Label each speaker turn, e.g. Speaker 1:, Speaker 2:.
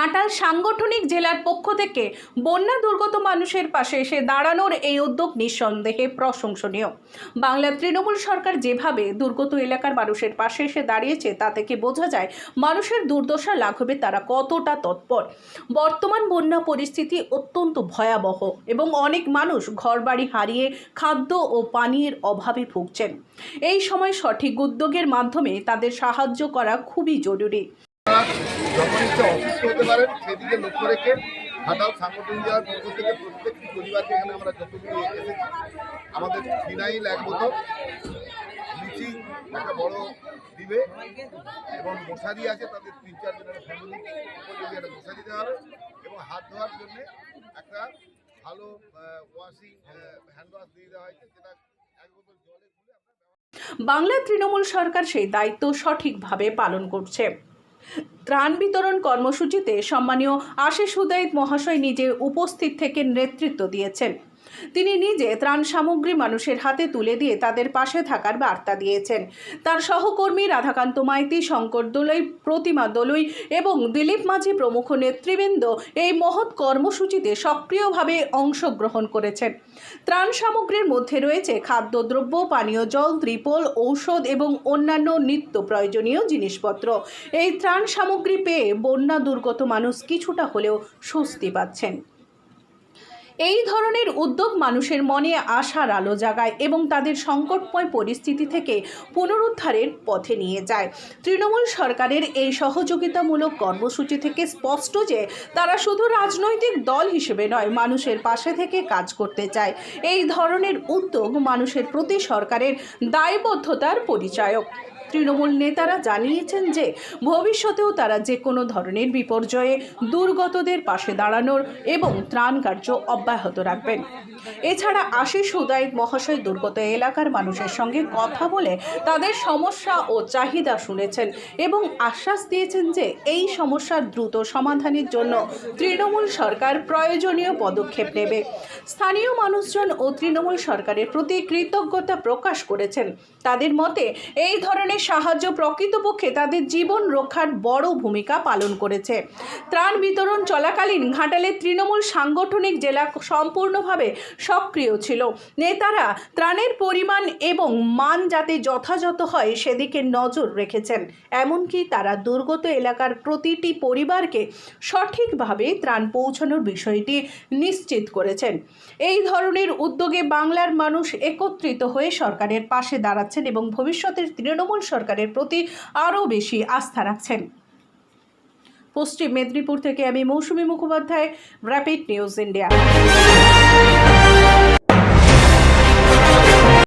Speaker 1: ঘাটাল সাংগঠনিক জেলার পক্ষ থেকে বন্যা দুর্গত মানুষের পাশে এসে দাঁড়ানোর এই উদ্যোগ নিঃসন্দেহে প্রশংসনীয়। বাংলার তৃণমূল সরকার যেভাবে দুর্গত এলাকার মানুষের পাশে এসে দাঁড়িয়েছে তা থেকে বোঝা যায় মানুষের দুর্দশা লাঘবে তারা কতটা তৎপর। বর্তমান বন্যা পরিস্থিতি অত্যন্ত ভয়াবহ এবং অনেক মানুষ ঘরবাড়ি হারিয়ে খাদ্য ও পানীয়ের অভাবে ভুগছেন। এই সময় সঠিক উদ্যোগের মাধ্যমে তাদের সাহায্য করা খুবই জরুরি।
Speaker 2: যখন ইচ্ছে অসুস্থ হতে পারেন সেদিকে লক্ষ্য রেখে ঘাটাল সাংগঠনিক জেলার পক্ষ থেকে প্রত্যেকটি পরিবারকে এখানে আমরা যতগুলো এসেছি আমাদের ফিনাইল এক বোতল, ব্লিচিং একটা বড় দিবে এবং মশারি আছে, তাদের 3-4 জনের ফ্যামিলি যদি একটা মশারি দেওয়া হবে এবং হাত ধোয়ার জন্য একটা ভালো ওয়াশিং হ্যান্ড ওয়াশ দিয়ে দেওয়া হয়েছে, যেটা এক বোতল জলে গুলে আমরা।
Speaker 1: বাংলার তৃণমূল সরকার সেই দায়িত্ব সঠিকভাবে পালন করছে। ত্রাণ বিতরণ কর্মসূচিতে সম্মানীয় আশিস উদয়িত মহাশয় নিজের উপস্থিত থেকে নেতৃত্ব দিয়েছেন। তিনি নিজে ত্রাণ সামগ্রী মানুষের হাতে তুলে দিয়ে তাদের পাশে থাকার বার্তা দিয়েছেন। তার সহকর্মী রাধাকান্ত মাইতি, শঙ্কর দোলই, প্রতিমা দোলই এবং দিলীপ মাঝি প্রমুখ নেতৃবৃন্দ এই মহৎ কর্মসূচিতে সক্রিয়ভাবে অংশগ্রহণ করেছেন। ত্রাণ সামগ্রীর মধ্যে রয়েছে খাদ্যদ্রব্য, পানীয় জল, ত্রিপল, ঔষধ এবং অন্যান্য নিত্য প্রয়োজনীয় জিনিসপত্র। এই ত্রাণ সামগ্রী পেয়ে বন্যা দুর্গত মানুষ কিছুটা হলেও স্বস্তি পাচ্ছেন। এই ধরনের উদ্যোগ মানুষের মনে আশার আলো জাগায় এবং তাদের সংকটময় পরিস্থিতি থেকে পুনরুদ্ধারের পথে নিয়ে যায়। তৃণমূল সরকারের এই সহযোগিতামূলক কর্মসূচি থেকে স্পষ্ট যে তারা শুধু রাজনৈতিক দল হিসেবে নয়, মানুষের পাশে থেকে কাজ করতে চায়। এই ধরনের উদ্যোগ মানুষের প্রতি সরকারের দায়বদ্ধতার পরিচায়ক। তৃণমূল নেতারা জানিয়েছেন যে ভবিষ্যতেও তারা যে কোনো ধরনের বিপর্যয়ে দুর্গতদের পাশে দাঁড়ানোর এবং ত্রাণ কার্য অব্যাহত রাখবেন। এছাড়া আশিস উদয়িত মহাশয় দুর্গত এলাকার মানুষের সঙ্গে কথা বলে তাদের সমস্যা ও চাহিদা শুনেছেন এবং আশ্বাস দিয়েছেন যে এই সমস্যার দ্রুত সমাধানের জন্য তৃণমূল সরকার প্রয়োজনীয় পদক্ষেপ নেবে। স্থানীয় মানুষজন ও তৃণমূল সরকারের প্রতি কৃতজ্ঞতা প্রকাশ করেছেন। তাদের মতে এই ধরনের সাহায্য প্রকৃতপক্ষে তাদের জীবন রক্ষার বড় ভূমিকা পালন করেছে। ত্রাণ বিতরণ চলাকালীন ঘাটালের তৃণমূল সাংগঠনিক জেলা সম্পূর্ণভাবে সক্রিয় ছিল। নেতারা ত্রাণের পরিমাণ এবং মান যাতে যথাযথ হয় সেদিকে নজর রেখেছেন। এমনকি তারা দুর্গত এলাকার প্রতিটি পরিবারকে সঠিকভাবে ত্রাণ পৌঁছানোর বিষয়টি নিশ্চিত করেছেন। এই ধরনের উদ্যোগে বাংলার মানুষ একত্রিত হয়ে সরকারের পাশে দাঁড়াচ্ছেন এবং ভবিষ্যতের তৃণমূল সরকারের প্রতি আরও বেশি আস্থা রাখছেন। পশ্চিম মেদিনীপুর থেকে আমি মৌসুমী মুখোপাধ্যায়, র্যাপিড নিউজ ইন্ডিয়া।